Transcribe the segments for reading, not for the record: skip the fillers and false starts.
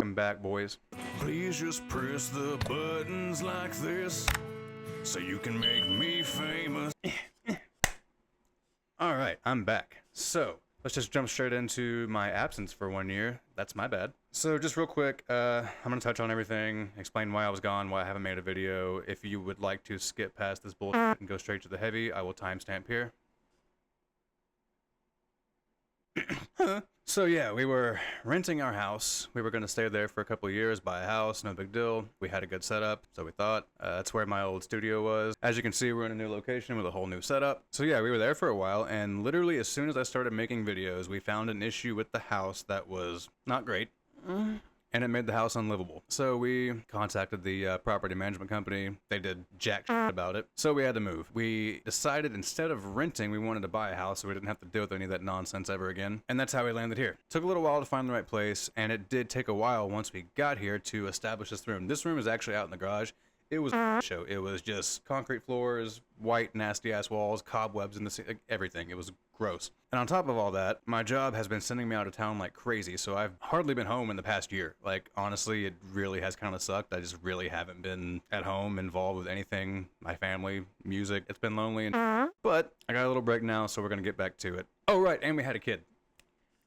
I'm back, boys. Please just press the buttons like this so you can make me famous. All right, I'm back. So let's just jump straight into my absence for 1 year. That's my bad. So just real quick, I'm gonna touch on everything, explain why I was gone, why I haven't made a video. If you would like to skip past this bullshit and go straight to the heavy, I will timestamp here. So yeah, we were renting our house. We were going to stay there for a couple of years, buy a house, no big deal. We had a good setup, so we thought. That's where my old studio was. As you can see, we're in a new location with a whole new setup. So yeah, we were there for a while, and literally as soon as I started making videos, we found an issue with the house that was not great. And it made the house unlivable. So we contacted the property management company. They did jack shit about it. So we had to move. We decided instead of renting, we wanted to buy a house so we didn't have to deal with any of that nonsense ever again. And that's how we landed here. Took a little while to find the right place, and it did take a while once we got here to establish this room. This room is actually out in the garage. It was a show. It was just concrete floors, white nasty ass walls, cobwebs in the everything. It was gross. And on top of all that, my job has been sending me out of town like crazy, so I've hardly been home in the past year. Like, honestly, it really has kind of sucked. I just really haven't been at home involved with anything, my family, music. It's been lonely, but I got a little break now, so we're gonna get back to it. Oh right, and we had a kid.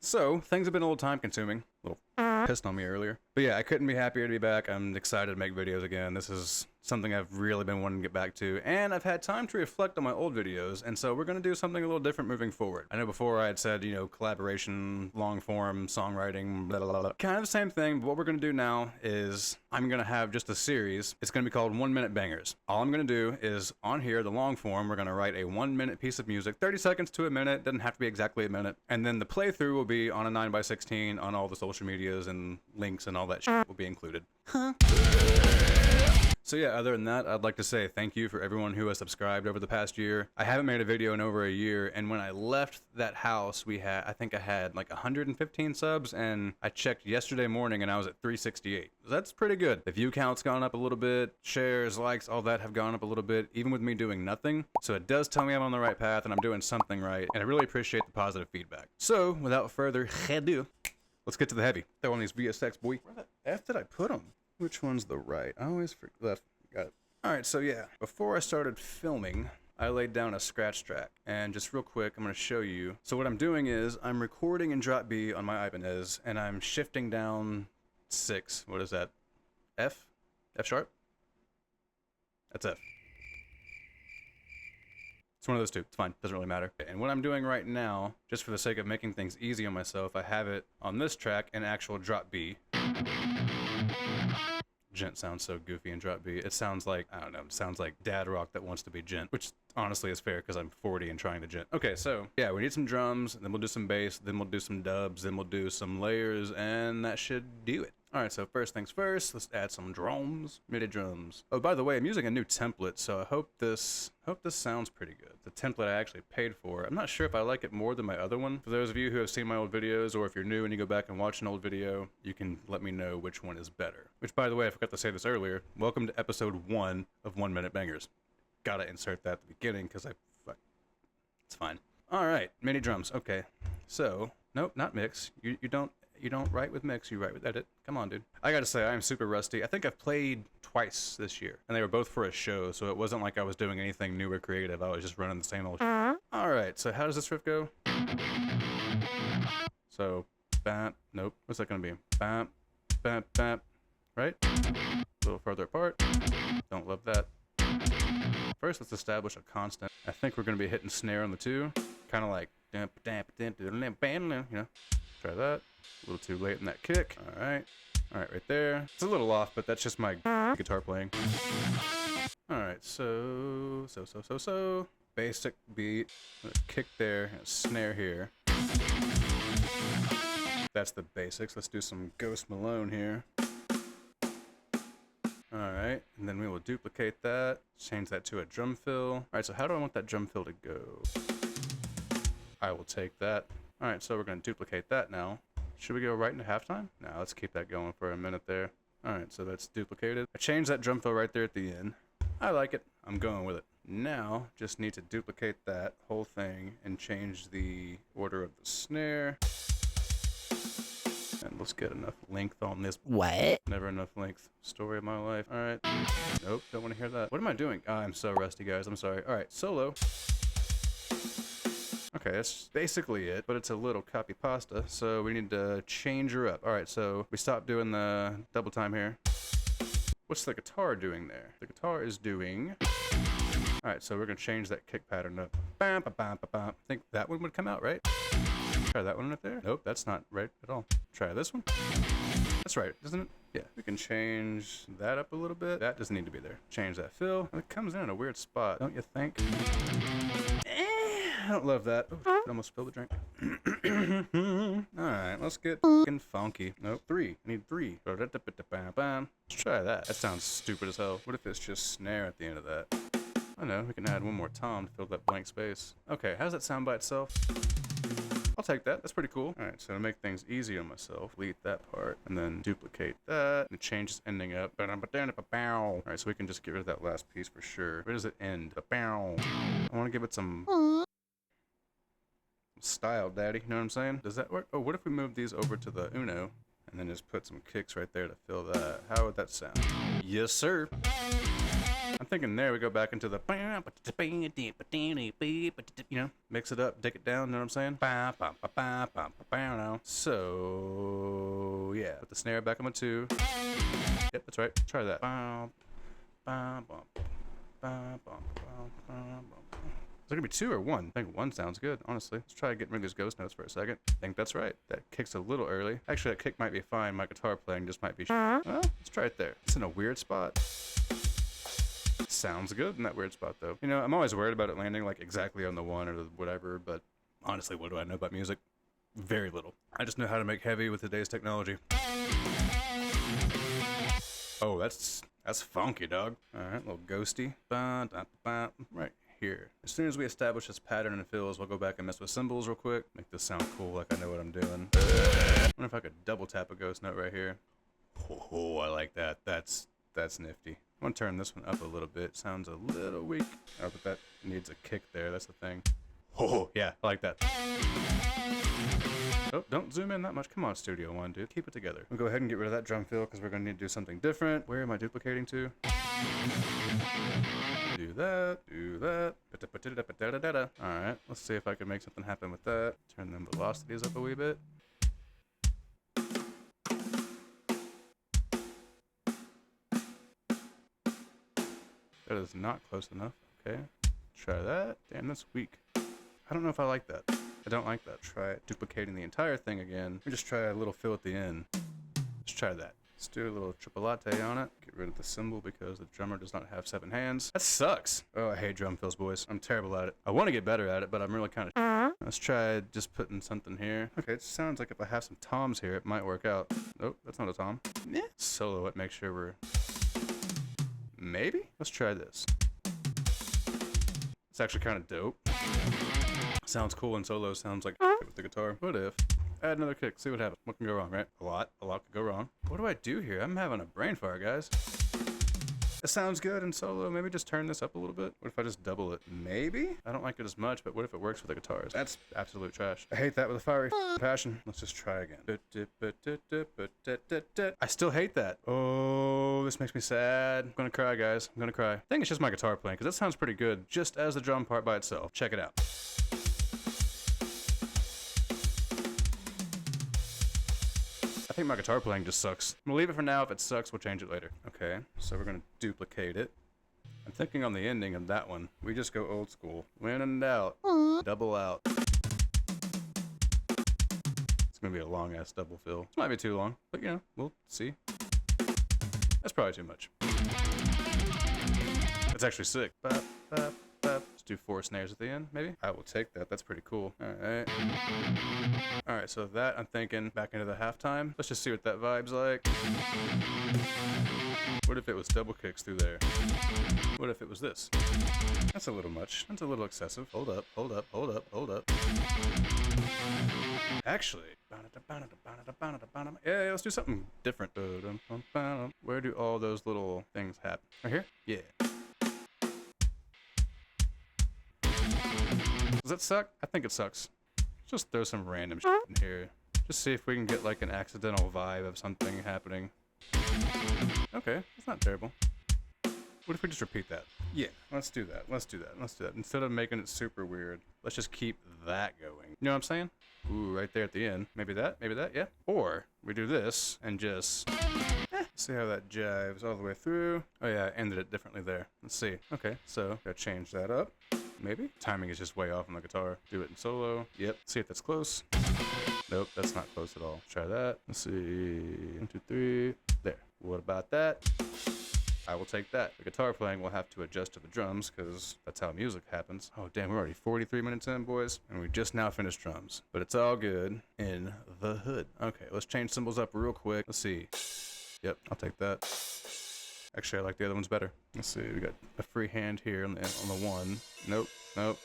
So things have been a little time consuming. A little pissed on me earlier. But yeah, I couldn't be happier to be back. I'm excited to make videos again. This is something I've really been wanting to get back to, and I've had time to reflect on my old videos, and so we're going to do something a little different moving forward. I know before I had said, you know, collaboration, long form, songwriting, blah, blah, blah, blah. Kind of the same thing, but what we're going to do now is I'm going to have just a series. It's going to be called 1 Minute Bangers. All I'm going to do is on here, the long form, we're going to write a 1 minute piece of music, 30 seconds to a minute, doesn't have to be exactly a minute, and then the playthrough will be on a 9x16 on all the social medias and links and all that shit will be included. So yeah, other than that, I'd like to say thank you for everyone who has subscribed over the past year. I haven't made a video in over a year, and when I left that house, I think I had like 115 subs, and I checked yesterday morning and I was at 368. That's pretty good. The view count's gone up a little bit, shares, likes, all that have gone up a little bit, even with me doing nothing. So it does tell me I'm on the right path and I'm doing something right, and I really appreciate the positive feedback. So without further ado, let's get to the heavy. Throw on these VSX, boy. Where the F did I put them? Which one's the right? I always forget left. Got it. Alright, so yeah. Before I started filming, I laid down a scratch track. And just real quick, I'm going to show you. So what I'm doing is, I'm recording in drop B on my Ibanez, and I'm shifting down 6. What is that? F? F sharp? That's F. It's one of those two. It's fine. Doesn't really matter. And what I'm doing right now, just for the sake of making things easy on myself, I have it on this track in actual drop B. Gent sounds so goofy in drop B. It sounds like, I don't know, it sounds like dad rock that wants to be gent, which honestly is fair because I'm 40 and trying to gent. Okay, so yeah, we need some drums, then we'll do some bass, then we'll do some dubs, then we'll do some layers, and that should do it. Alright, so first things first, let's add some drums, MIDI drums. Oh, by the way, I'm using a new template, so I hope this sounds pretty good. The template I actually paid for. I'm not sure if I like it more than my other one. For those of you who have seen my old videos, or if you're new and you go back and watch an old video, you can let me know which one is better. Which, by the way, I forgot to say this earlier. Welcome to episode 1 of 1 Minute Bangers. Gotta insert that at the beginning, because it's fine. Alright, MIDI drums. Okay, so, nope, not mix. You don't write with mix, you write with edit. Come on, dude. I gotta say, I'm super rusty. I think I've played twice this year, and they were both for a show, so it wasn't like I was doing anything new or creative. I was just running the same old shit. Alright, so how does this riff go? So, bap, nope. What's that gonna be? Bap, bap, bap, right? A little further apart. Don't love that. First, let's establish a constant. I think we're gonna be hitting snare on the 2. Kind of like, you know, try that. A little too late in that kick. Alright, right there. It's a little off, but that's just my guitar playing. Alright, so. Basic beat, kick there, and a snare here. That's the basics. Let's do some Ghost Malone here. Alright, and then we will duplicate that, change that to a drum fill. Alright, so how do I want that drum fill to go? I will take that. Alright, so we're going to duplicate that now. Should we go right into halftime? No, let's keep that going for a minute there. Alright, so that's duplicated. I changed that drum fill right there at the end. I like it. I'm going with it. Now, just need to duplicate that whole thing and change the order of the snare. And let's get enough length on this. What? Never enough length. Story of my life. All right. Nope, don't want to hear that. What am I doing? Oh, I'm so rusty, guys. I'm sorry. All right, solo. Okay, that's basically it, but it's a little copy pasta, so we need to change her up. All right, so we stopped doing the double time here. What's the guitar doing there? The guitar is doing... All right, so we're gonna change that kick pattern up. Bam, ba, bam, ba, bam. I think that one would come out, right? Try that one right there. Nope, that's not right at all. Try this one. That's right, isn't it? Yeah, we can change that up a little bit. That doesn't need to be there. Change that fill. It comes in a weird spot, don't you think? I don't love that. Oh, I almost spilled the drink. Alright, let's get fucking funky. Nope, 3. I need 3. Let's try that. That sounds stupid as hell. What if it's just snare at the end of that? I know, we can add one more tom to fill that blank space. Okay, how does that sound by itself? I'll take that. That's pretty cool. Alright, so to make things easy on myself, delete that part, and then duplicate that, and change its ending up. Alright, so we can just get rid of that last piece for sure. Where does it end? I want to give it some style, daddy. You know what I'm saying? Does that work? Oh, what if we move these over to the Uno, and then just put some kicks right there to fill that? How would that sound? Yes, sir. I'm thinking there we go back into the, you know, mix it up, dick it down, you know what I'm saying? So, yeah, put the snare back on my 2. Yep, that's right. Try that. Is it gonna be 2 or 1? I think 1 sounds good, honestly. Let's try getting rid of these ghost notes for a second. I think that's right. That kick's a little early. Actually, that kick might be fine. My guitar playing just might be well, let's try it there. It's in a weird spot. Sounds good in that weird spot, though. You know, I'm always worried about it landing, like, exactly on the 1 or the whatever, but honestly, what do I know about music? Very little. I just know how to make heavy with today's technology. Oh, that's funky, dog. Alright, a little ghosty. Right here. As soon as we establish this pattern and fills, we'll go back and mess with cymbals real quick. Make this sound cool, like I know what I'm doing. I wonder if I could double tap a ghost note right here. Oh, I like that. That's nifty. I'm gonna turn this one up a little bit. Sounds a little weak. Oh, but that needs a kick there. That's the thing. Oh, yeah, I like that. Oh, don't zoom in that much. Come on, Studio One, dude. Keep it together. We'll go ahead and get rid of that drum fill because we're gonna need to do something different. Where am I duplicating to? Do that. Do that. Alright, let's see if I can make something happen with that. Turn them velocities up a wee bit. That is not close enough. Okay. Try that. Damn, that's weak. I don't know if I like that. I don't like that. Try duplicating the entire thing again. We just try a little fill at the end. Let's try that. Let's do a little triple latte on it. Get rid of the cymbal because the drummer does not have 7 hands. That sucks. Oh, I hate drum fills, boys. I'm terrible at it. I want to get better at it, but I'm really kind of... Let's try just putting something here. Okay, it sounds like if I have some toms here, it might work out. Nope, that's not a tom. Yeah. Solo it, make sure we're... Maybe? Let's try this. It's actually kind of dope. Sounds cool in solo, sounds like with the guitar. What if? Add another kick, see what happens. What can go wrong, right? A lot could go wrong. What do I do here? I'm having a brain fire, guys. It sounds good in solo. Maybe just turn this up a little bit. What if I just double it? Maybe? I don't like it as much, but what if it works with the guitars? That's absolute trash. I hate that with a fiery passion. Let's just try again. I still hate that. Oh, this makes me sad. I'm gonna cry, guys. I'm gonna cry. I think it's just my guitar playing, because that sounds pretty good, just as the drum part by itself. Check it out. I think my guitar playing just sucks. I'm gonna leave it for now. If it sucks, we'll change it later. Okay, so we're gonna duplicate it. I'm thinking on the ending of that one, we just go old school. When in doubt, double out. It's gonna be a long ass double fill. This might be too long, but you know, we'll see. That's probably too much. It's actually sick. Bop, bop, bop. Let's do 4 snares at the end, maybe? I will take that. That's pretty cool. Alright. Alright, so that, I'm thinking back into the halftime. Let's just see what that vibe's like. What if it was double kicks through there? What if it was this? That's a little much. That's a little excessive. Hold up, hold up, hold up, hold up. Actually, yeah, let's do something different. Where do all those little things happen? Right here? Yeah. Does that suck? I think it sucks. Just throw some random shit in here. Just see if we can get like an accidental vibe of something happening. Okay, that's not terrible. What if we just repeat that? Yeah, let's do that. Let's do that. Let's do that. Instead of making it super weird, let's just keep that going. You know what I'm saying? Ooh, right there at the end. Maybe that, yeah. Or we do this and just see how that jives all the way through. Oh yeah, I ended it differently there. Let's see. Okay, so gotta change that up. Maybe? Timing is just way off on the guitar. Do it in solo. Yep, see if that's close. Nope, that's not close at all. Try that. Let's see. 1, 2, 3. There. What about that? I will take that. The guitar playing will have to adjust to the drums because that's how music happens. Oh, damn, we're already 43 minutes in, boys. And we just now finished drums. But it's all good in the hood. Okay, let's change cymbals up real quick. Let's see. Yep, I'll take that. Actually, I like the other ones better. Let's see. We got a free hand here on the 1. Nope, nope.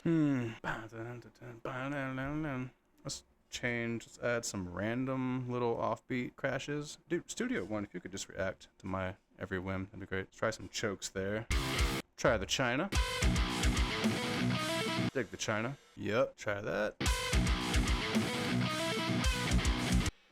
Let's change. Let's add some random little offbeat crashes. Dude, Studio One, if you could just react to my every whim, that'd be great. Let's try some chokes there. Try the China. Dig the China. Yep, try that.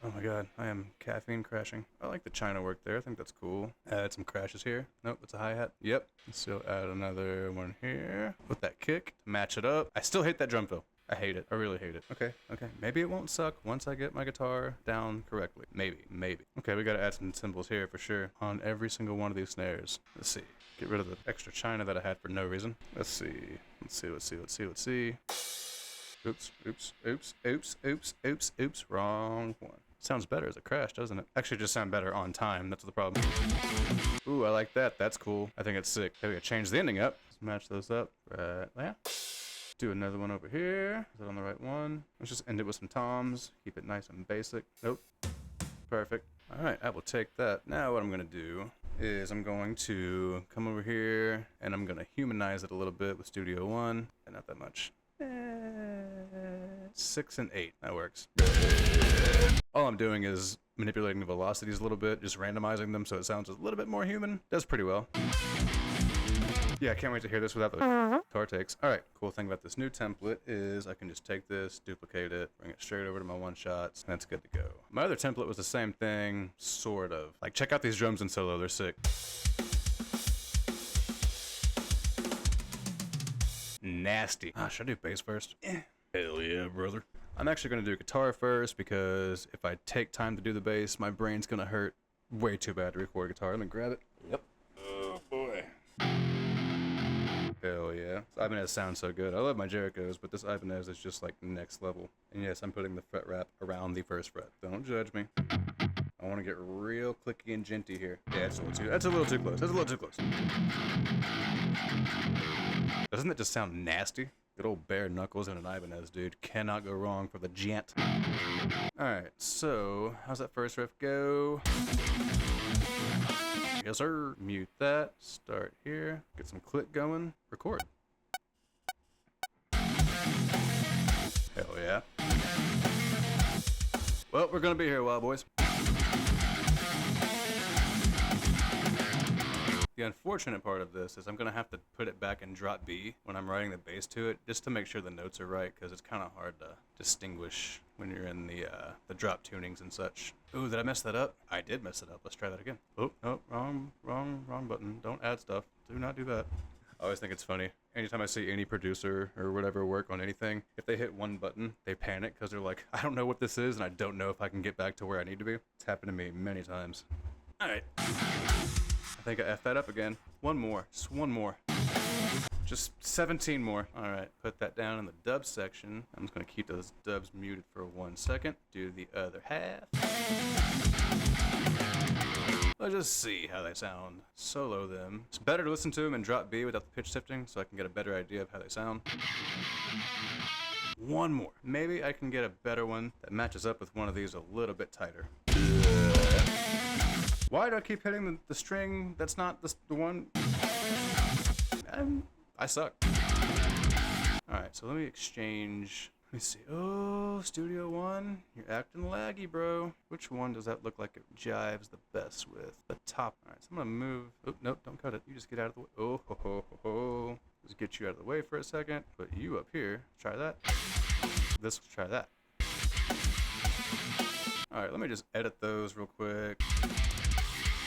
Oh my god, I am caffeine crashing. I like the China work there. I think that's cool. Add some crashes here. Nope, it's a hi-hat. Yep. Let's still add another one here with that kick to match it up. I still hate that drum fill. I hate it. I really hate it. Okay, okay. Maybe it won't suck once I get my guitar down correctly. Maybe, maybe. Okay, we gotta add some cymbals here for sure on every single one of these snares. Let's see. Get rid of the extra China that I had for no reason. Let's see. Let's see, let's see, let's see, let's see. Oops, oops, oops, oops, oops, oops, oops. Wrong one. Sounds better as a crash, doesn't it? Actually, just sound better on time. That's the problem. Ooh, I like that. That's cool. I think it's sick. Okay, we gotta change the ending up. Let's match those up. Right there. Do another one over here. Is that on the right one? Let's just end it with some toms. Keep it nice and basic. Nope. Perfect. All right, I will take that. Now what I'm gonna do is I'm going to come over here and I'm gonna humanize it a little bit with Studio One. And not that much. 6 and 8. That works. All I'm doing is manipulating the velocities a little bit, just randomizing them so it sounds a little bit more human. Does pretty well. Yeah, I can't wait to hear this without the guitar takes. All right, cool thing about this new template is I can just take this, duplicate it, bring it straight over to my one-shots, and that's good to go. My other template was the same thing, sort of. Like, check out these drums in solo, they're sick. Nasty. Ah, should I do bass first? Hell yeah, brother. I'm actually going to do guitar first because if I take time to do the bass, my brain's going to hurt way too bad to record guitar. Let me grab it. Yep. Oh, boy. Hell yeah. This Ibanez sounds so good. I love my Jerichos, but this Ibanez is just like next level. And yes, I'm putting the fret wrap around the first fret. Don't judge me. I want to get real clicky and djenty here. Yeah, that's a little too close. That's a little too close. Doesn't it just sound nasty? Good old bare knuckles and an Ibanez, dude. Cannot go wrong for the djent. Alright, so how's that first riff go? Yes, sir. Mute that. Start here. Get some click going. Record. Hell yeah. Well, we're gonna be here a while, boys. The unfortunate part of this is I'm going to have to put it back in drop B when I'm writing the bass to it, just to make sure the notes are right, because it's kind of hard to distinguish when you're in the drop tunings and such. Ooh, did I mess that up? I did mess it up. Let's try that again. Oh, no, wrong button. Don't add stuff. Do not do that. I always think it's funny. Anytime I see any producer or whatever work on anything, if they hit one button, they panic because they're like, I don't know what this is, and I don't know if I can get back to where I need to be. It's happened to me many times. All right. I think I effed that up again. One more. Just one more. Just 17 more. All right. Put that down in the dub section. I'm just going to keep those dubs muted for 1 second. Do the other half. Let's just see how they sound. Solo them. It's better to listen to them in drop B without the pitch shifting so I can get a better idea of how they sound. One more. Maybe I can get a better one that matches up with one of these a little bit tighter. Why do I keep hitting the string that's not the one? I suck. Alright, so let me exchange. Let me see. Oh, Studio One. You're acting laggy, bro. Which one does that look like it jives the best with? The top. Alright, so I'm gonna move. Oh, nope, don't cut it. You just get out of the way. Oh, ho, ho, ho, ho. Just get you out of the way for a second. Put you up here. Try that. This, try that. All right, let me just edit those real quick.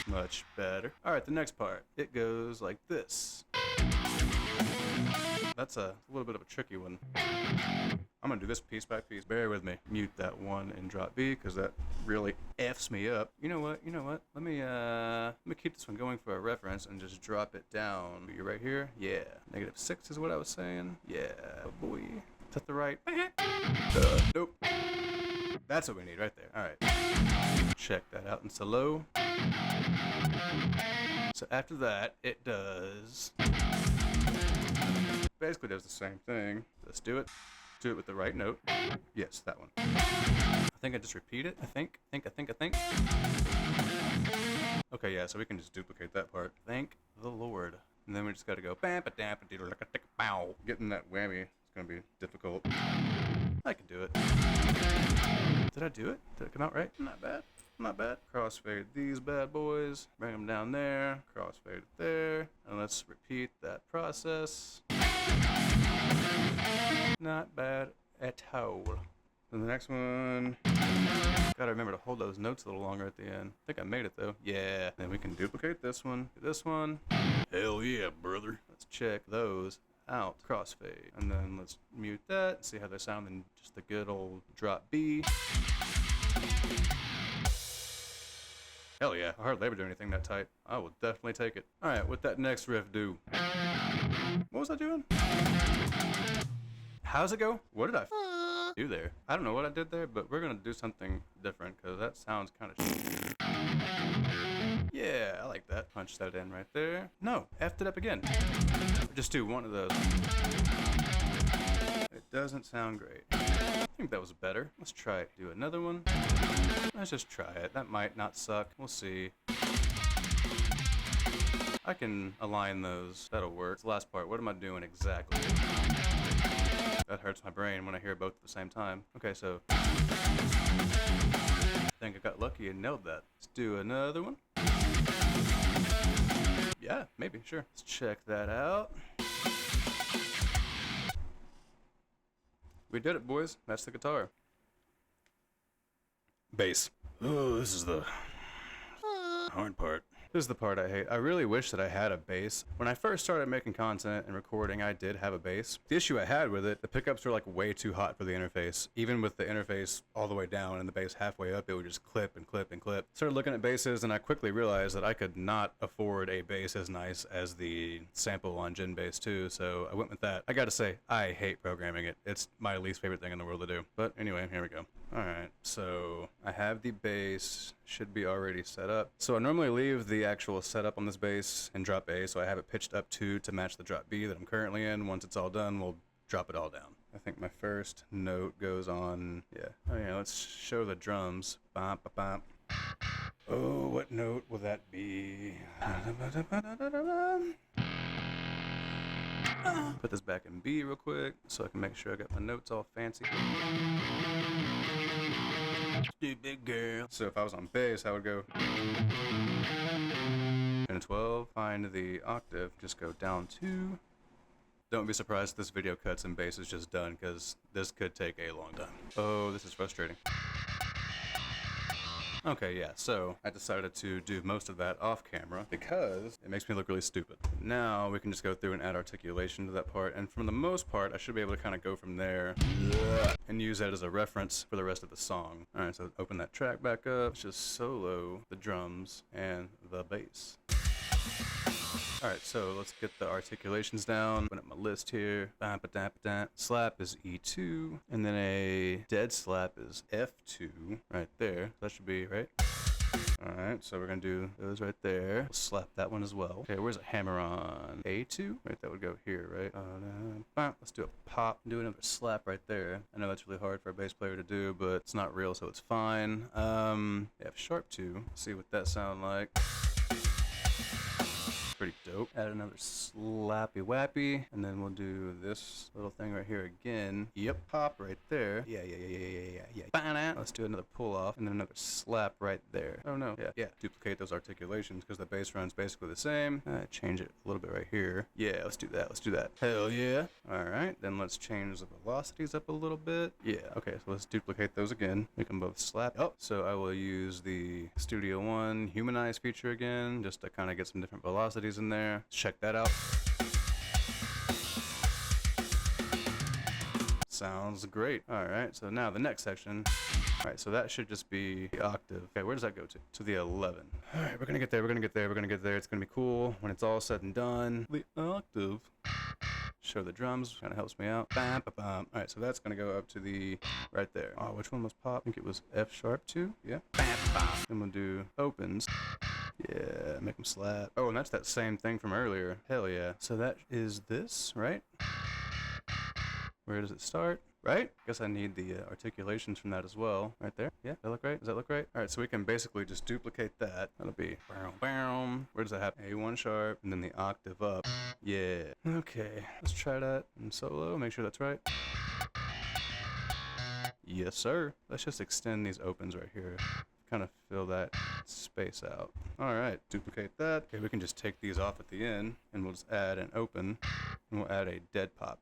Much better. All right, the next part. It goes like this. That's a little bit of a tricky one. I'm gonna do this piece by piece. Bear with me. Mute that one in drop B because that really F's me up. You know what? Let me keep this one going for a reference and just drop it down. You right here? Yeah. -6 is what I was saying. Yeah, boy. Is that the right? Nope. That's what we need right there. All right. Check that out in slow. So after that, it does. Basically does the same thing. Let's do it. Do it with the right note. Yes, that one. I think I just repeat it. I think. Okay, yeah, so we can just duplicate that part. Thank the Lord. And then we just gotta go bam ba dam ba dee like a tick bow. Getting that whammy is gonna be difficult. I can do it. Did I do it? Did it come out right? Not bad. Not bad. Crossfade these bad boys. Bring them down there. Crossfade there. And let's repeat that process. Not bad at all. And the next one. Gotta remember to hold those notes a little longer at the end. I think I made it though. Yeah. Then we can duplicate this one. This one. Hell yeah, brother. Let's check those out. Crossfade. And then let's mute that. See how they sound in just the good old drop B. Hell yeah, I hardly ever do anything that tight. I will definitely take it. Alright, what that next riff do? What was I doing? How's it go? What did I do there? I don't know what I did there, but we're gonna do something different because that sounds kind of yeah, I like that. Punch that in right there. No, effed it up again. Just do one of those. It doesn't sound great. I think that was better. Let's try it. Do another one. Let's just try it. That might not suck. We'll see. I can align those. That'll work. It's the last part. What am I doing exactly? That hurts my brain when I hear both at the same time. Okay, so I think I got lucky and nailed that. Let's do another one. Yeah, maybe, sure. Let's check that out. We did it, boys. That's the guitar. Bass. Oh, this is the hard part. This is the part I hate. I really wish that I had a bass. When I first started making content and recording, I did have a bass. The issue I had with it, the pickups were like way too hot for the interface. Even with the interface all the way down and the bass halfway up, it would just clip and clip and clip. Started looking at basses and I quickly realized that I could not afford a bass as nice as the sample on Gen Bass 2, so I went with that. I gotta say, I hate programming it. It's my least favorite thing in the world to do. But anyway, here we go. Alright, so I have the bass, should be already set up. So I normally leave the actual setup on this bass in drop A, so I have it pitched up to match the drop B that I'm currently in. Once it's all done, we'll drop it all down. I think my first note goes on, yeah. Oh yeah, let's show the drums. Bum, ba, bum. Oh, what note will that be? Put this back in B real quick so I can make sure I got my notes all fancy. Stupid girl. So if I was on bass, I would go 10 and 12. Find the octave. Just go down 2. Don't be surprised if this video cuts and bass is just done because this could take a long time. Oh, this is frustrating. Okay, yeah, so I decided to do most of that off camera because it makes me look really stupid. Now we can just go through and add articulation to that part, and for the most part, I should be able to kind of go from there and use that as a reference for the rest of the song. All right, so open that track back up. Let's just solo the drums and the bass. Alright, so let's get the articulations down. Open up my list here. Slap is E2, and then a dead slap is F2 right there. That should be right. Alright, so we're gonna do those right there. We'll slap that one as well. Okay, where's a hammer on? A2? Right, that would go here, right? Let's do a pop. Do another slap right there. I know that's really hard for a bass player to do, but it's not real, so it's fine. F sharp 2. See what that sounds like. pretty dope. Add another slappy wappy, and then we'll do this little thing right here again. Yep, pop right there. Yeah. Let's do another pull off, and then another slap right there. Oh no, yeah. Duplicate those articulations because the bass run's basically the same. Change it a little bit right here. Yeah, let's do that. Hell yeah. All right, then let's change the velocities up a little bit. Yeah, okay, so let's duplicate those again. Make them both slap. Oh, so I will use the Studio One Humanize feature again, just to kind of get some different velocities in there. Let's check that out. Sounds great. All right, so now the next section. All right, so that should just be the octave. Okay, where does that go to? To the 11. All right, we're gonna get there. It's gonna be cool when it's all said and done. The octave. Show the drums, kind of helps me out. Bam, ba, bam. All right, so that's gonna go up to the right there. Oh, which one was pop? I think it was F sharp too. Yeah. Bam, bam. Then we'll do opens. Yeah, make them slap. Oh, and that's that same thing from earlier. Hell yeah. So that is this, right? Where does it start? Right? Guess I need the articulations from that as well. Right there. Yeah, that look right? Does that look right? All right, so we can basically just duplicate that. That'll be bam. Where does that happen? A1 sharp, and then the octave up. Yeah. Okay, let's try that in solo. Make sure that's right. Yes, sir. Let's just extend these opens right here. Kind of fill that space out. All right, duplicate that. Okay, we can just take these off at the end, and we'll just add an open, and we'll add a dead pop.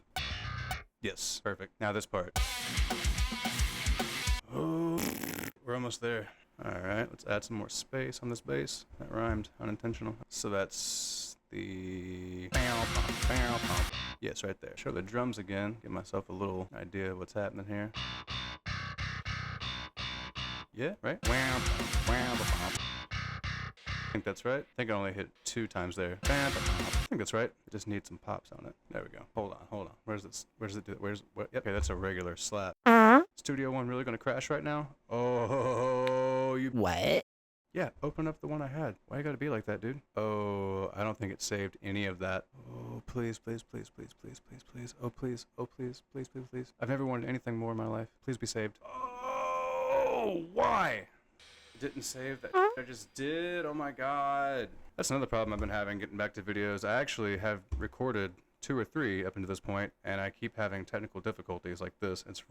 Yes, perfect. Now this part. Oh, we're almost there. All right, let's add some more space on this bass. That rhymed, unintentional. So that's the yes, right there. Show the drums again. Give myself a little idea of what's happening here. Yeah, right? I think that's right. I think I only hit 2 times there. I think that's right. I just need some pops on it. There we go. Hold on. Where's this? Where's it do? Where's what? Yep. Okay, that's a regular slap. Studio One really gonna crash right now? Oh, you. What? Yeah, open up the one I had. Why you gotta be like that, dude? Oh, I don't think it saved any of that. Oh, please. Oh, please. I've never wanted anything more in my life. Please be saved. Oh, why? Didn't save that I just did. Oh my god. That's another problem I've been having getting back to videos. I actually have recorded 2 or 3 up until this point, and I keep having technical difficulties like this. It's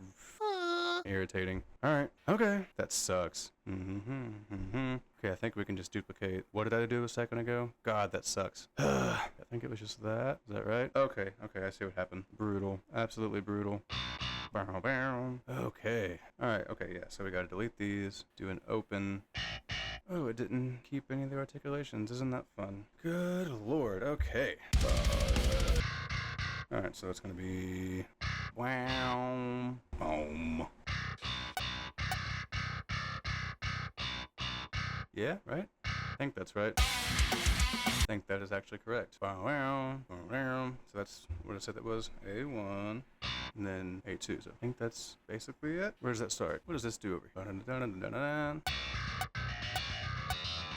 irritating. Alright. Okay. That sucks. Okay, I think we can just duplicate. What did I do a second ago? God, that sucks. I think it was just that. Is that right? Okay, I see what happened. Brutal. Absolutely brutal. Okay. Alright, okay, yeah. So we gotta delete these. Do an open. Oh, it didn't keep any of the articulations. Isn't that fun? Good lord. Okay. Alright, so it's gonna be wow. Boom. Yeah, right? I think that's right. I think that is actually correct. So that's what I said that was. A1. And then A2. So I think that's basically it. Where does that start? What does this do over here?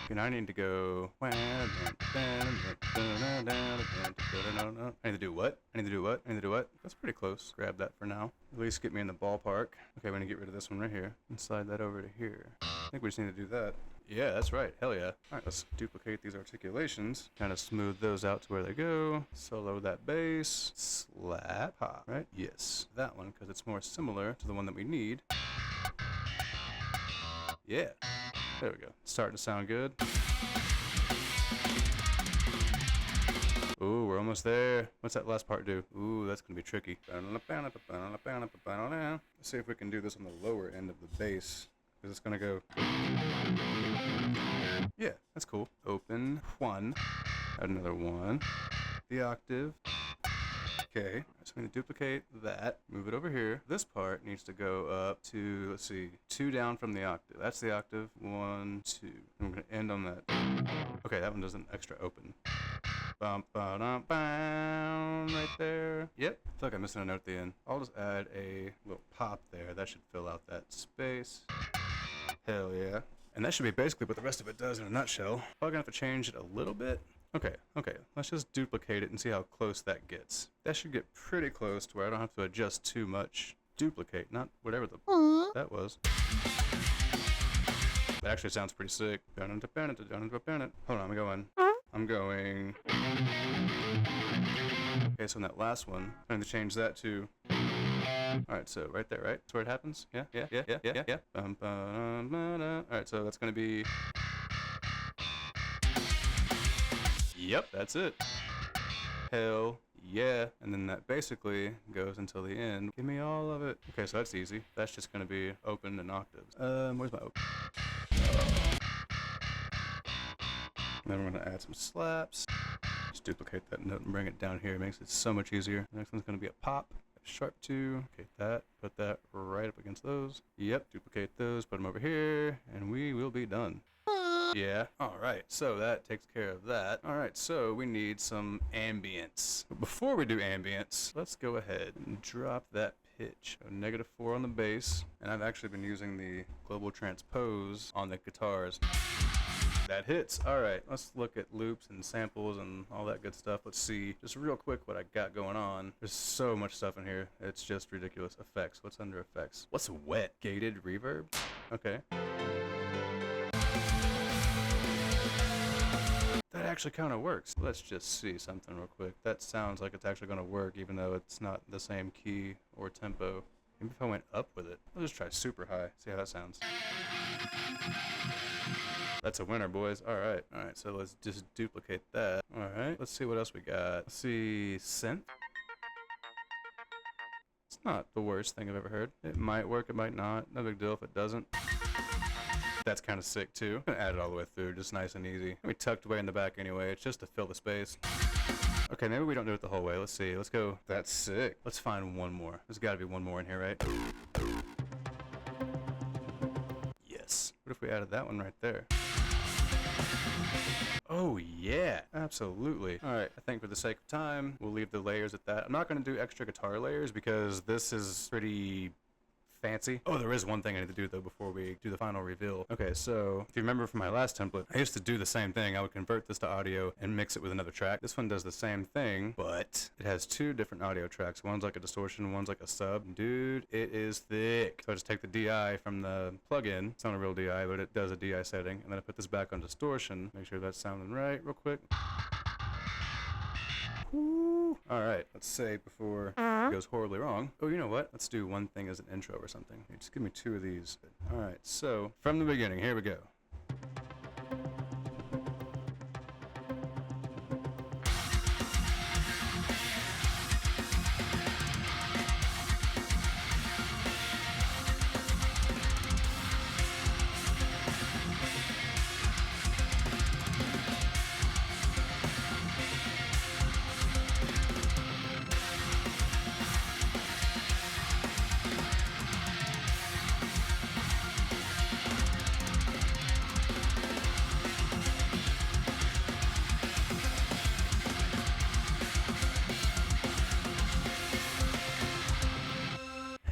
And I need to go. I need to do what? That's pretty close. Grab that for now. At least get me in the ballpark. Okay, we're gonna get rid of this one right here and slide that over to here. I think we just need to do that. Yeah, that's right. Hell yeah. All right, let's duplicate these articulations. Kind of smooth those out to where they go. Solo that bass. Slap. Pop. Right? Yes. That one, because it's more similar to the one that we need. Yeah. There we go. Starting to sound good. Ooh, we're almost there. What's that last part do? Ooh, that's going to be tricky. Let's see if we can do this on the lower end of the bass. Because it's going to go... Yeah, that's cool. Open. 1. Add another 1. The octave. Okay, so I'm going to duplicate that, move it over here. This part needs to go up to, let's see, 2 down from the octave. That's the octave. 1, 2. I'm going to end on that. Okay, that one does an extra open. Bum, ba-dum, bam, right there. Yep, I feel like I'm missing a note at the end. I'll just add a little pop there. That should fill out that space. Hell yeah. And that should be basically what the rest of it does in a nutshell. Probably gonna have to change it a little bit. Okay, let's just duplicate it and see how close that gets. That should get pretty close to where I don't have to adjust too much. Duplicate, not whatever that was. That actually sounds pretty sick. Hold on, I'm going. I'm going. Okay, so in that last one, I'm going to change that to. Alright, so right there, right? That's where it happens? Yeah. Alright, so that's going to be. Yep, that's it. Hell yeah. And then that basically goes until the end. Give me all of it. Okay, so that's easy. That's just going to be open in octaves. Where's my open? Then we're going to add some slaps. Just duplicate that note and bring it down here. It makes it so much easier. Next one's going to be a pop. Sharp 2. Okay, that. Put that right up against those. Yep, duplicate those. Put them over here. And we will be done. Yeah. Alright, so that takes care of that. Alright, so we need some ambience. But before we do ambience, let's go ahead and drop that pitch. So -4 on the bass. And I've actually been using the global transpose on the guitars. That hits. Alright, let's look at loops and samples and all that good stuff. Let's see just real quick what I got going on. There's so much stuff in here. It's just ridiculous. Effects. What's under effects? What's wet? Gated reverb? Okay. That actually kind of works. Let's just see something real quick. That sounds like it's actually going to work even though it's not the same key or tempo. Maybe if I went up with it. I'll just try super high. See how that sounds. That's a winner, boys. Alright. Alright, so let's just duplicate that. Alright, let's see what else we got. Let's see, synth. It's not the worst thing I've ever heard. It might work, it might not. No big deal if it doesn't. That's kind of sick too. I'm gonna add it all the way through, just nice and easy. Gonna be tucked away in the back anyway. It's just to fill the space. Okay, maybe we don't do it the whole way. Let's see. Let's go. That's sick. Let's find one more. There's gotta be one more in here, right? Yes. What if we added that one right there? Oh yeah, absolutely. Alright, I think for the sake of time, we'll leave the layers at that. I'm not going to do extra guitar layers because this is pretty fancy. Oh, there is one thing I need to do though before we do the final reveal. Okay, so if you remember from my last template, I used to do the same thing. I would convert this to audio and mix it with another track. This one does the same thing, but it has two different audio tracks. One's like a distortion, one's like a sub. Dude, it is thick. So I just take the DI from the plugin. It's not a real DI, but it does a DI setting. And then I put this back on distortion. Make sure that's sounding right real quick. Alright, let's say before it goes horribly wrong. Oh, you know what? Let's do one thing as an intro or something. Hey, just give me two of these. Alright, so from the beginning, here we go.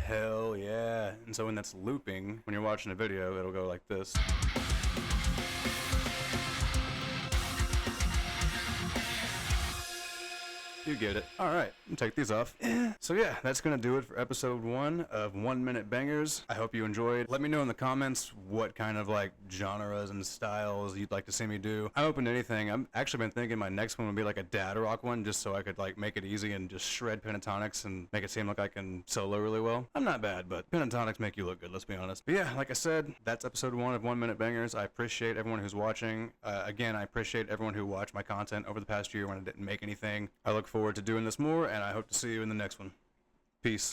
Hell yeah. And so when that's looping, when you're watching a video, it'll go like this. You get it. Alright, I'll take these off. So yeah, that's gonna do it for episode 1 of 1 Minute Bangers. I hope you enjoyed. Let me know in the comments what kind of like genres and styles you'd like to see me do. I'm open to anything. I've actually been thinking my next one would be like a dad rock one, just so I could like make it easy and just shred pentatonics and make it seem like I can solo really well. I'm not bad, but pentatonics make you look good, let's be honest. But yeah, like I said, that's episode 1 of 1 Minute Bangers. I appreciate everyone who's watching. Again, I appreciate everyone who watched my content over the past year when I didn't make anything. I look forward to doing this more, and I hope to see you in the next one. Peace.